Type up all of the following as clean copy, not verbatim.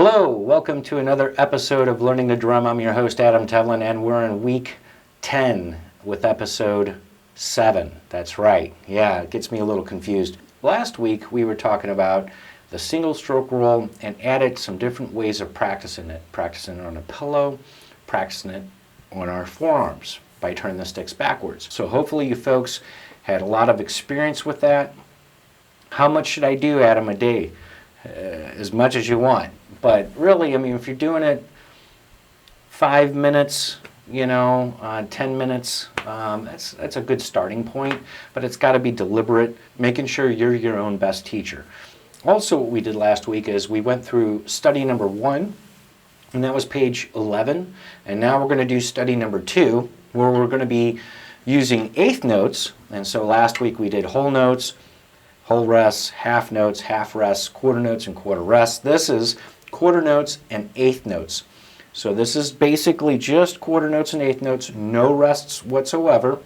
Hello, welcome to another episode of Learning to Drum. I'm your host, Adam Tevlin, and we're in week 10 with episode 7. That's right. Yeah, it gets me a little confused. Last week, we were talking about the single stroke roll and added some different ways of practicing it. Practicing it on a pillow, practicing it on our forearms by turning the sticks backwards. So hopefully you folks had a lot of experience with that. How much should I do, Adam, a day? As much as you want. But really, I mean, if you're doing it 5 minutes, 10 minutes, that's a good starting point. But it's got to be deliberate, making sure you're your own best teacher. Also, what we did last week is we went through study number 1, and that was page 11. And now we're going to do study number 2, where we're going to be using eighth notes. And so last week we did whole notes, whole rests, half notes, half rests, quarter notes, and quarter rests. This is quarter notes and eighth notes. So this is basically just quarter notes and eighth notes, no rests whatsoever.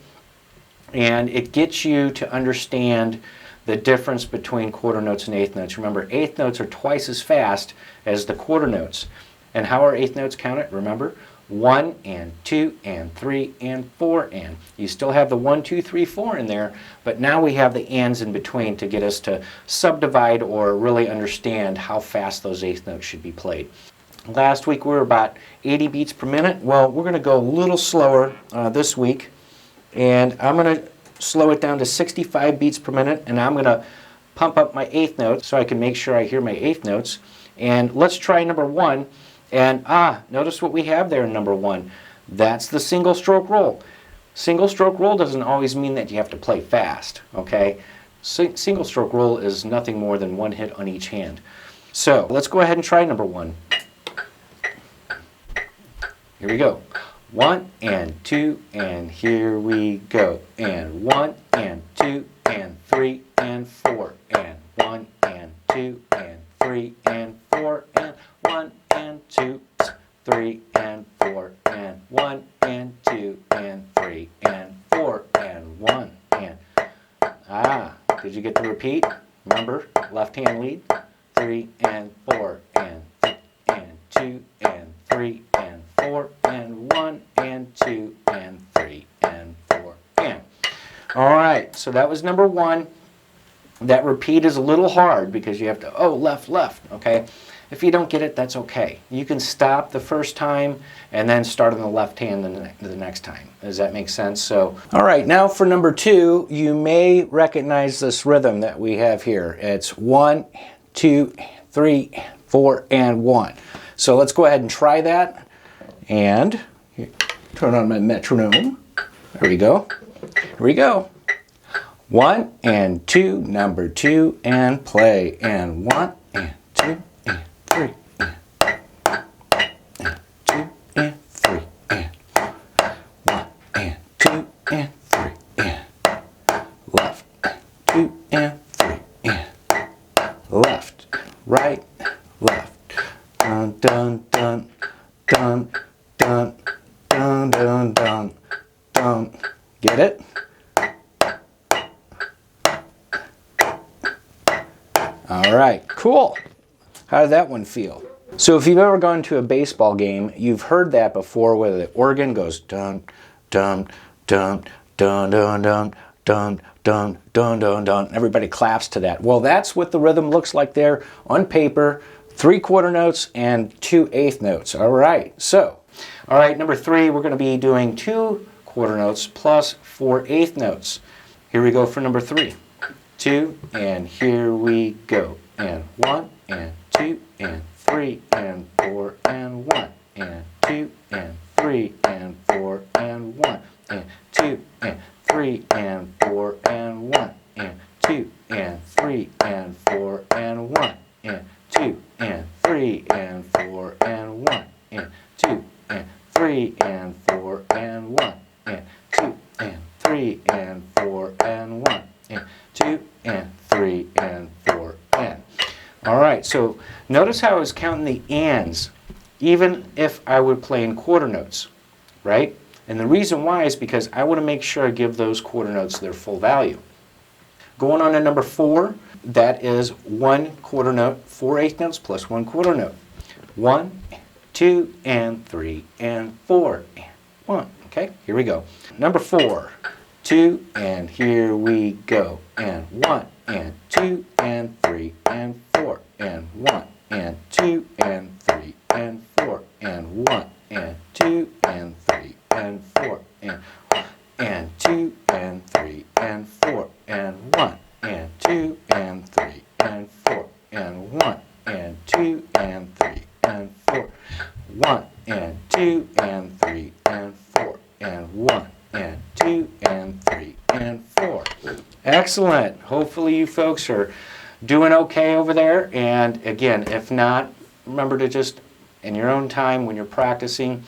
And it gets you to understand the difference between quarter notes and eighth notes. Remember, eighth notes are twice as fast as the quarter notes. And how are eighth notes counted? Remember, 1 and 2 and 3 and 4 and. You still have the 1, 2, 3, 4 in there, but now we have the ands in between to get us to subdivide or really understand how fast those eighth notes should be played. Last week we were about 80 beats per minute. Well, we're going to go a little slower this week, and I'm going to slow it down to 65 beats per minute, and I'm going to pump up my eighth notes so I can make sure I hear my eighth notes. And let's try number 1. And notice what we have there in number 1. That's the single stroke roll. Single stroke roll doesn't always mean that you have to play fast, okay? Single stroke roll is nothing more than one hit on each hand. So let's go ahead and try number 1. Here we go. 1 and 2 and here we go. And 1 and 2 and 3 and 4 and 1 and 2 and 3 and 4 and 1 and 2, 3 and 4 and 1 and 2 and 3 and 4 and 1 and did you get the repeat? Remember, left hand lead, 3 and 4 and 2 and 3 and 4 and 1 and 2 and 3 and 4 and. All right, so that was number 1. That repeat is a little hard because you have to, left, okay? If you don't get it, that's okay. You can stop the first time and then start on the left hand the next time. Does that make sense? So, all right, now for number 2, you may recognize this rhythm that we have here. It's 1, 2, 3, 4, and 1. So let's go ahead and try that. And turn on my metronome. There we go. Here we go. 1 and 2, number 2, and play. And 1 and 2 and 3 and 2 and 3 and 1 and 2 and 3 and left, 2 and 3 and left, right, left. Dun dun dun dun dun dun dun dun dun. Get it? All right, cool. How did that one feel? So if you've ever gone to a baseball game, you've heard that before where the organ goes dun, dun, dun, dun, dun, dun, dun, dun, dun, dun, dun. Everybody claps to that. Well, that's what the rhythm looks like there on paper. 3 quarter notes and 2 eighth notes. All right, number 3, we're going to be doing 2 quarter notes plus 4 eighth notes. Here we go for number 3. 2 and here we go. And 1 and 2 and 3 and 4 and 1 and 2 and 3 and 4 and 1 and 2 and 3 and 4 and 1 and 2 and 3 and 4 and 1 and 2 and 3 and 4 and 1 and 2 and 3 and 4 and 1 and 2 and 3 and 4 and 1 and 2 and 3 and 4 and. All right, so notice how I was counting the ands, even if I would play in quarter notes, right? And the reason why is because I want to make sure I give those quarter notes their full value. Going on to number 4, that is 1 quarter note, 4 eighth notes plus 1 quarter note. 1, 2, and 3, and 4, and 1. Okay, here we go. Number 4, 2, and here we go. And 1, and 2, and 3, and 4, and 1, and 2, and 3, and 4, and 1, and 2, and 3, and 4, and 2, and 3, and 4, and 1, and 2, and 3, and 4, and 1, and 2, and 3, and 4, 1, and 2, and 3, and 4, and 1, and 2, and 3, and 4. Excellent. Hopefully you folks are doing okay over there. And again, if not, remember to just, in your own time when you're practicing,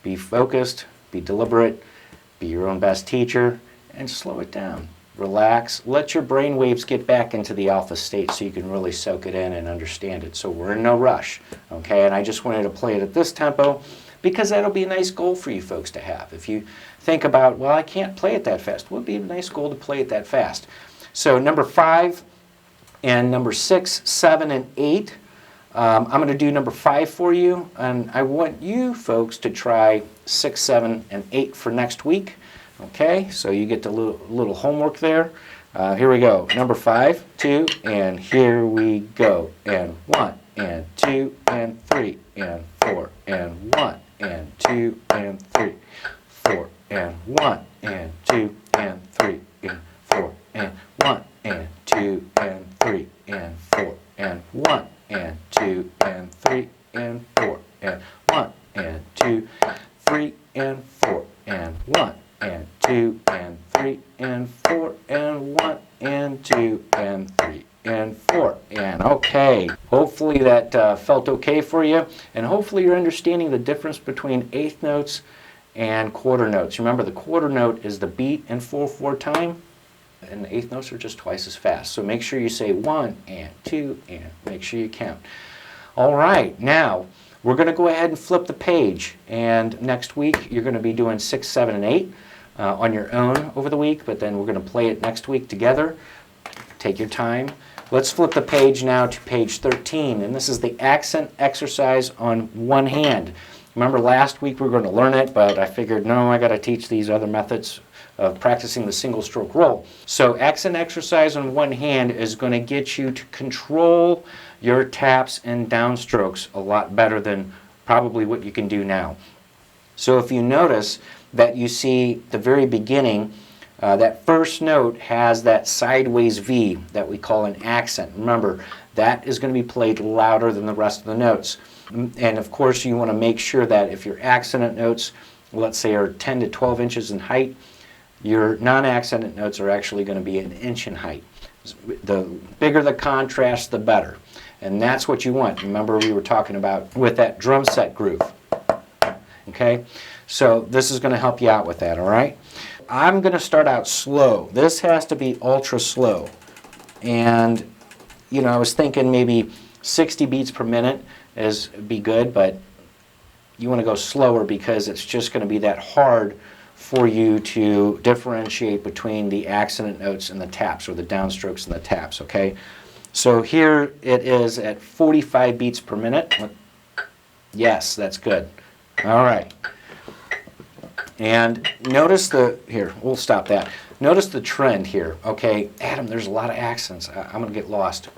be focused, be deliberate, be your own best teacher, and slow it down. Relax. Let your brain waves get back into the alpha state so you can really soak it in and understand it. So we're in no rush, okay? And I just wanted to play it at this tempo because that'll be a nice goal for you folks to have. If you think about, well, I can't play it that fast, it would be a nice goal to play it that fast. So number 5 and number 6, 7, and 8. I'm going to do number 5 for you, and I want you folks to try 6, 7, and 8 for next week. Okay, so you get the little homework there. Here we go. Number 5, 2, and here we go. And 1, and 2, and 3, and 4, and 1, and 2, and 3, 4, and 1, and 2, and 3, and 4, and 1, and 2, and 3, and 4, and 1, and 2, and 3, and 4, and 1, and 2, 3, and 4, and 1, and 2, and 3, and 4, and 1, and 2, and 3, and 4. And okay, hopefully that felt okay for you, and hopefully you're understanding the difference between eighth notes and quarter notes. Remember, the quarter note is the beat in 4/4 time, and the eighth notes are just twice as fast. So make sure you say 1 and 2, and make sure you count. All right, now we're going to go ahead and flip the page, and next week you're going to be doing 6, 7, and 8 on your own over the week, but then we're going to play it next week together. Take your time. Let's flip the page now to page 13, and this is the accent exercise on one hand. Remember last week we were going to learn it, but I figured, no, I got to teach these other methods of practicing the single stroke roll. So accent exercise on one hand is going to get you to control your taps and downstrokes a lot better than probably what you can do now. So if you notice that you see the very beginning, that first note has that sideways V that we call an accent. Remember, that is going to be played louder than the rest of the notes. And of course you want to make sure that if your accented notes, let's say, are 10 to 12 inches in height, your non-accented notes are actually going to be an inch in height. The bigger the contrast, the better. And that's what you want. Remember we were talking about with that drum set groove. Okay? So this is going to help you out with that, all right? I'm going to start out slow. This has to be ultra slow. And, you know, I was thinking maybe 60 beats per minute be good, but you want to go slower because it's just going to be that hard for you to differentiate between the accented notes and the taps, or the downstrokes and the taps, okay? So here it is at 45 beats per minute. Yes, that's good. All right. And notice here, we'll stop that. Notice the trend here, okay? Adam, there's a lot of accents. I'm going to get lost.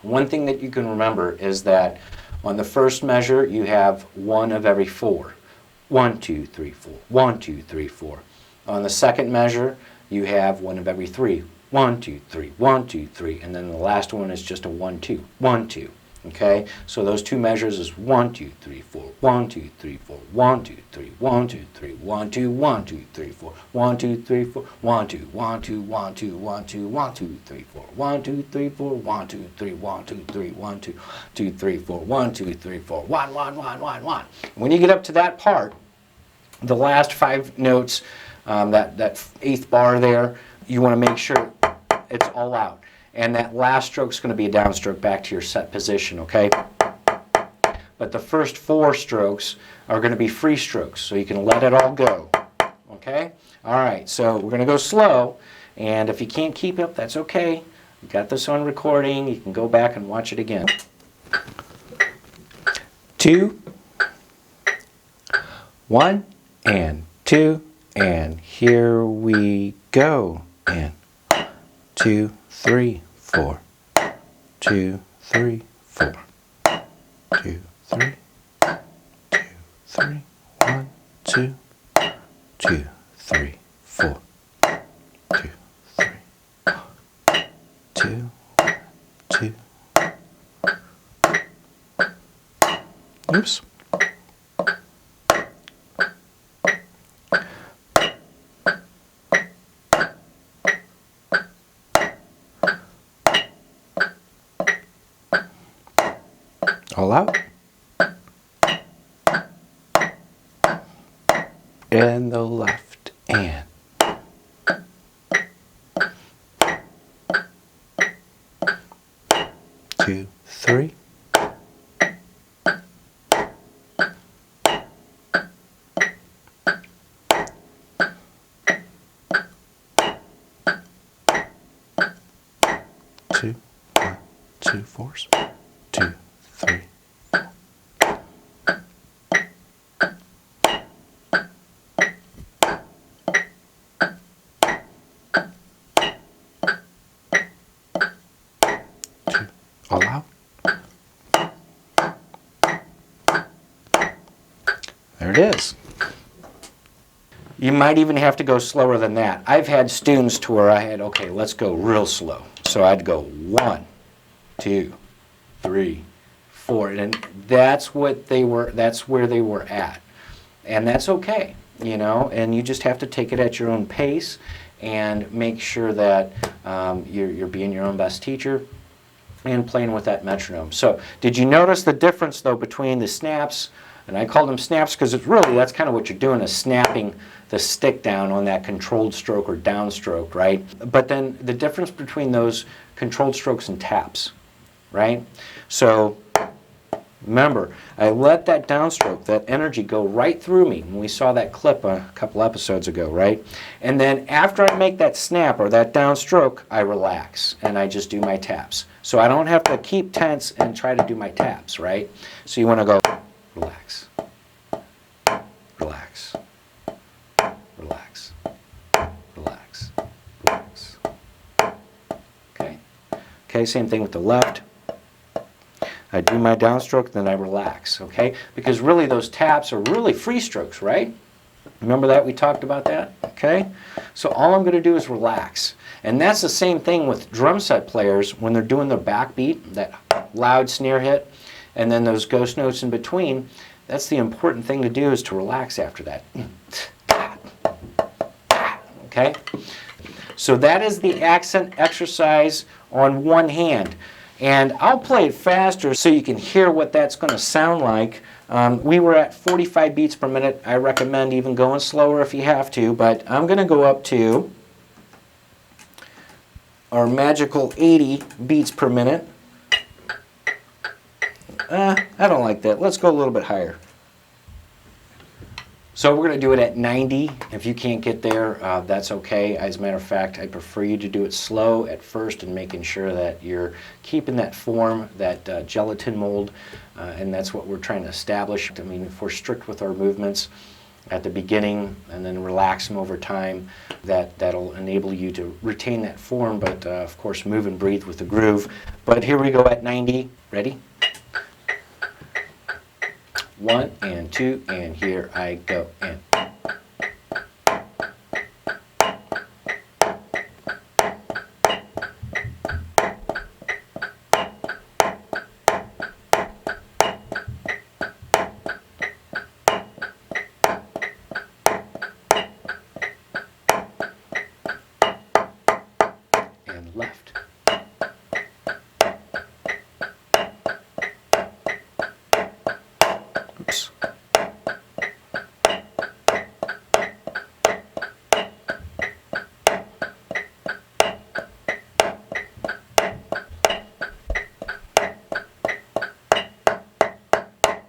One thing that you can remember is that on the first measure, you have 1 of every 4. 1, 2, 3, 4. 1, 2, 3, 4. On the second measure, you have 1 of every 3. 1, 2, 3. 1, 2, 3. And then the last one is just a 1, 2. 1, 2. Okay? So those two measures is 1, 2, 3, 4. 1, 2, 3, 4. 1, 2, 3. 1, 2, 3. 1, 2, 1, 2, 3, 4. 1, 2, 3, 4. 1, 2, 1, 2, 1, 2, 1, 2, 1, 2, 3, 4. 1, 2, 3, 4. 1, 2, 3, 1, 2, 3, 1, 2, 2, 3, 4. 1, 2, 3, 4. 1, 1, 1, 1, 1. When you get up to that part, the last 5 notes, that eighth bar there, you want to make sure it's all out. And that last stroke is going to be a downstroke back to your set position, okay? But the first 4 strokes are going to be free strokes, so you can let it all go, okay? All right, so we're going to go slow, and if you can't keep up, that's okay. You got this on recording. You can go back and watch it again. 2, 1, and 2, and here we go. And 2, 3, 4. 2, 3, 4. 2, 3. 2, 3. 1, 2. 2, 3, 4. 2, 3. 2, 2. Oops. All out. And the left and. Two, three. Two, 1, 2, 4, 2, 3. All out. There it is. You might even have to go slower than that. I've had students to where I had, okay, let's go real slow. So I'd go 1, 2, 3, 4, and that's what they were. That's where they were at, and that's okay, you know. And you just have to take it at your own pace and make sure that you're being your own best teacher and playing with that metronome. So did you notice the difference though between the snaps, and I call them snaps because it's really, that's kind of what you're doing, is snapping the stick down on that controlled stroke or downstroke, right? But then the difference between those controlled strokes and taps, right? So remember, I let that downstroke, that energy go right through me. And we saw that clip a couple episodes ago, right? And then after I make that snap or that downstroke, I relax and I just do my taps. So I don't have to keep tense and try to do my taps, right? So you want to go relax, relax, relax, relax, relax. Okay? Okay, same thing with the left. I do my downstroke, then I relax, okay? Because really those taps are really free strokes, right? Remember that? We talked about that, okay? So all I'm going to do is relax. And that's the same thing with drum set players when they're doing their backbeat, that loud snare hit, and then those ghost notes in between. That's the important thing to do, is to relax after that. Okay? So that is the accent exercise on one hand. And I'll play it faster so you can hear what that's going to sound like. We were at 45 beats per minute. I recommend even going slower if you have to, but I'm going to go up to our magical 80 beats per minute. I don't like that. Let's go a little bit higher. So we're going to do it at 90. If you can't get there, that's okay. As a matter of fact, I prefer you to do it slow at first and making sure that you're keeping that form, that gelatin mold, and that's what we're trying to establish. I mean, if we're strict with our movements at the beginning and then relax them over time, that'll enable you to retain that form, but of course move and breathe with the groove. But here we go at 90. Ready? 1 and 2, and here I go. And left. Oops.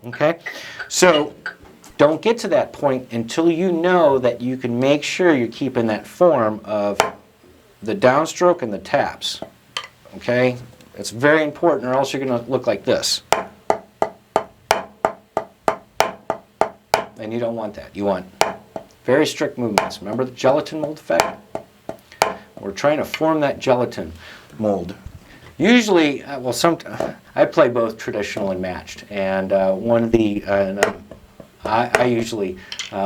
Okay, so don't get to that point until you know that you can make sure you're keeping that form of the downstroke and the taps. Okay, it's very important, or else you're going to look like this. and you don't want that. You want very strict movements. Remember the gelatin mold effect? We're trying to form that gelatin mold. Usually, I play both traditional and matched, and I usually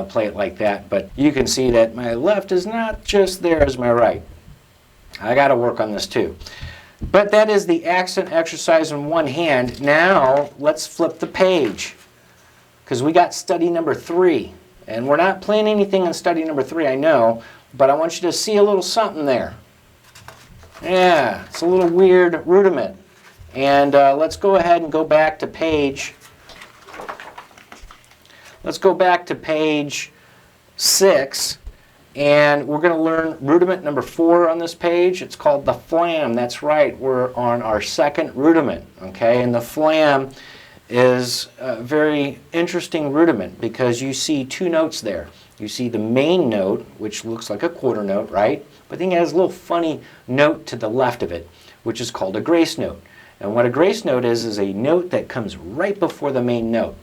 play it like that, but you can see that my left is not just there as my right. I got to work on this too. But that is the accent exercise in one hand. Now, let's flip the page, because we got study number 3. And we're not playing anything in study number 3, I know, but I want you to see a little something there. Yeah, it's a little weird rudiment. And let's go ahead and go back to page. Let's go back to page 6. And we're going to learn rudiment number 4 on this page. It's called the flam. That's right. We're on our second rudiment. Okay, and the flam is a very interesting rudiment because you see 2 notes there. You see the main note, which looks like a quarter note, right? But then it has a little funny note to the left of it, which is called a grace note. And what a grace note is a note that comes right before the main note.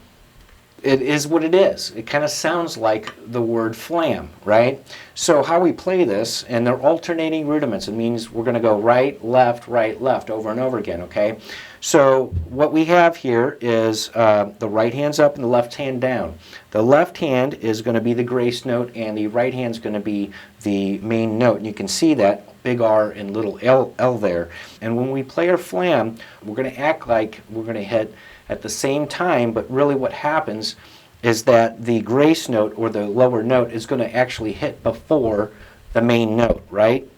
It is what it is. It kind of sounds like the word flam, right? So how we play this, and they're alternating rudiments. It means we're going to go right, left, over and over again, okay? So what we have here is the right hand's up and the left hand down. The left hand is going to be the grace note, and the right hand's going to be the main note. And you can see that big R and little L there. And when we play our flam, we're going to act like we're going to hit at the same time, but really what happens is that the grace note or the lower note is going to actually hit before the main note, right?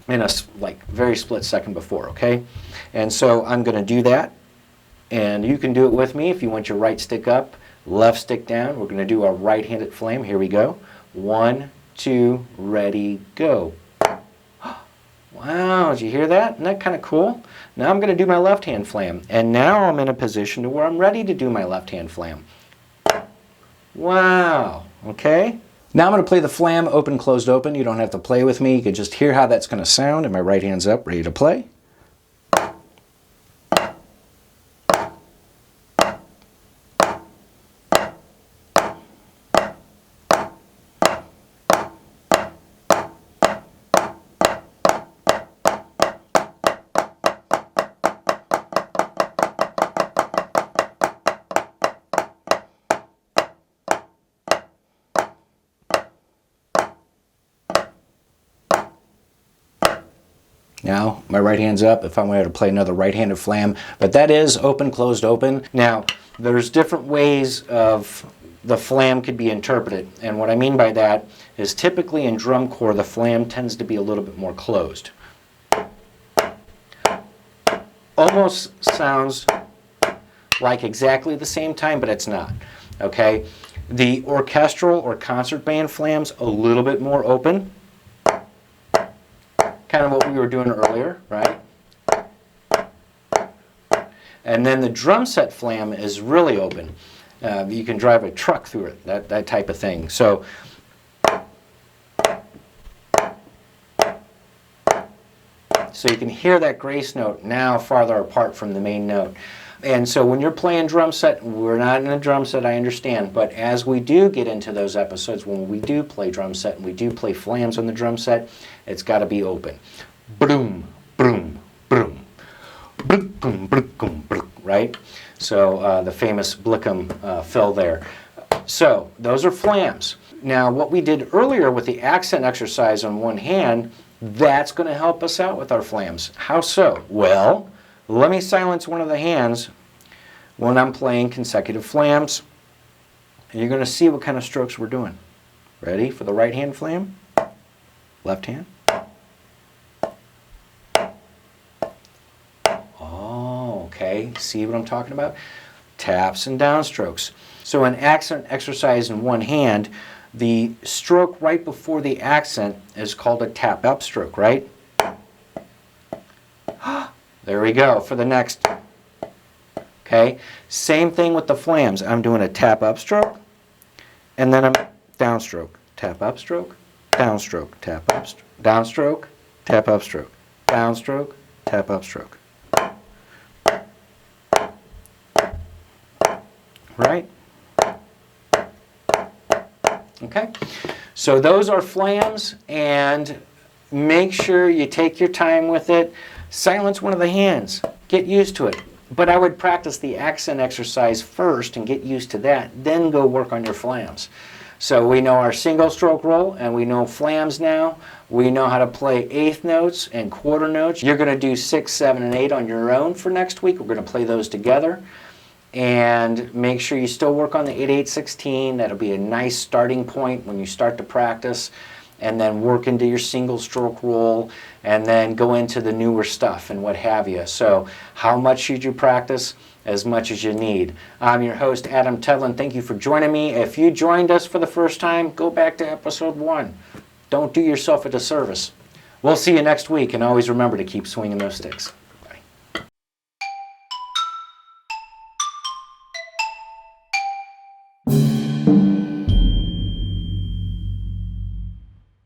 In a very split second before, okay? And so I'm going to do that, and you can do it with me if you want your right stick up, left stick down. We're going to do our right-handed flam. Here we go. 1, 2, ready, go. Wow, did you hear that? Isn't that kind of cool? Now I'm going to do my left-hand flam, and now I'm in a position to where I'm ready to do my left-hand flam. Wow, okay? Now I'm going to play the flam open, closed, open. You don't have to play with me. You can just hear how that's going to sound, and my right hand's up, ready to play. Now, my right hand's up if I wanted to play another right-handed flam, but that is open, closed, open. Now, there's different ways of the flam could be interpreted, and what I mean by that is typically in drum corps, the flam tends to be a little bit more closed. Almost sounds like exactly the same time, but it's not, okay? The orchestral or concert band flam's a little bit more open. Kind of what we were doing earlier, right? And then the drum set flam is really open. You can drive a truck through it, that type of thing. So you can hear that grace note now farther apart from the main note. And so when you're playing drum set, we're not in a drum set, I understand, but as we do get into those episodes, when we do play drum set and we do play flams on the drum set, it's got to be open. Boom, boom, boom, boom, boom, boom, boom, right? So the famous Blickum fill there. So those are flams. Now what we did earlier with the accent exercise on one hand, that's going to help us out with our flams. How so? Well, let me silence one of the hands when I'm playing consecutive flams, and you're going to see what kind of strokes we're doing. Ready for the right hand flam? Left hand. Oh, okay. See what I'm talking about? Taps and downstrokes. So an accent exercise in one hand, the stroke right before the accent is called a tap up stroke, right? There we go for the next. Okay, same thing with the flams. I'm doing a tap up stroke, and then I'm downstroke, tap up stroke, downstroke, tap up stroke, downstroke, tap up stroke, downstroke, tap up stroke. Right? Okay, so those are flams, and make sure you take your time with it. Silence one of the hands. Get used to it. But I would practice the accent exercise first and get used to that, then go work on your flams. So we know our single stroke roll, and we know flams now. We know how to play eighth notes and quarter notes. You're going to do 6, 7, and 8 on your own for next week. We're going to play those together. And make sure you still work on the 8/8/16. That'll be a nice starting point when you start to practice. And then work into your single stroke roll, and then go into the newer stuff and what have you. So how much should you practice? As much as you need. I'm your host, Adam Tevlin. Thank you for joining me. If you joined us for the first time, go back to episode 1. Don't do yourself a disservice. We'll see you next week, and always remember to keep swinging those sticks.